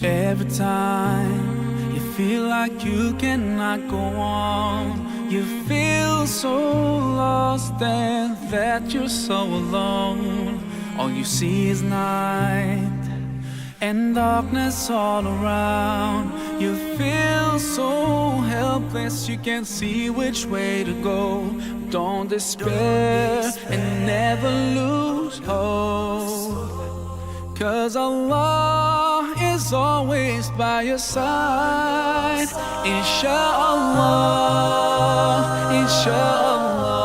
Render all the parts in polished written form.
Every time you feel like you cannot go on, you feel so lost and that you're so alone. All you see is night and darkness all around. You feel so helpless, you can't see which way to go. Don't despair and never lose hope, 'cause Allah is always by your side. Inshallah, inshallah,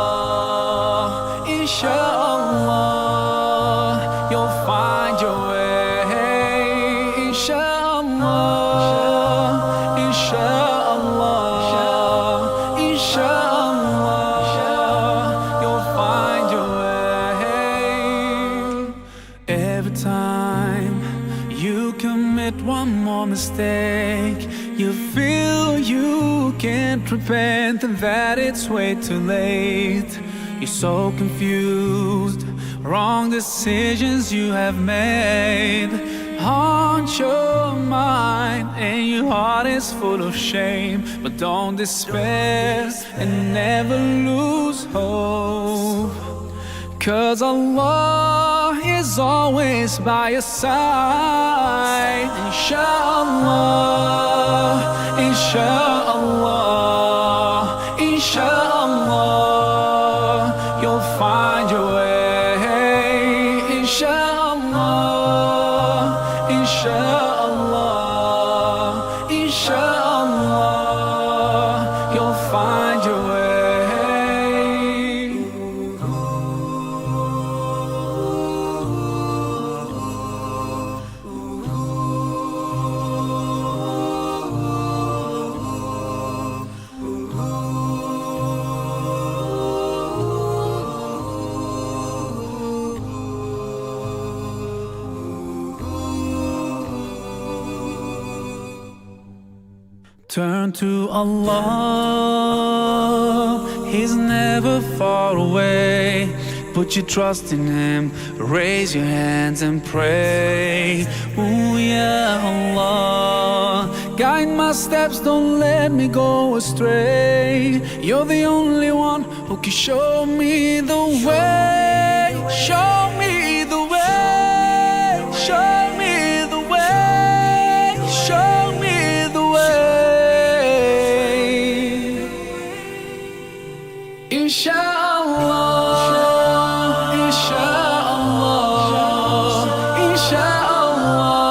inshallah, you'll find your way. Inshallah, inshallah, inshallah, you'll find your way. Every time you commit one more mistake, you feel you can't repent and that it's way too late. You're so confused, wrong decisions you have made haunt your mind and your heart is full of shame. But don't despair and never lose hope, 'cause Allah is always by your side. Inshallah, inshallah, inshallah, you'll find your way. Inshallah, inshallah, inshallah, you'll find your way. Turn to Allah, He's never far away. Put your trust in Him, raise your hands and pray. Ooh, yeah, Allah, guide my steps, don't let me go astray. You're the only one who can show me the way. Show me the way, show me the way, show me the way. Inshallah, inshallah, inshallah,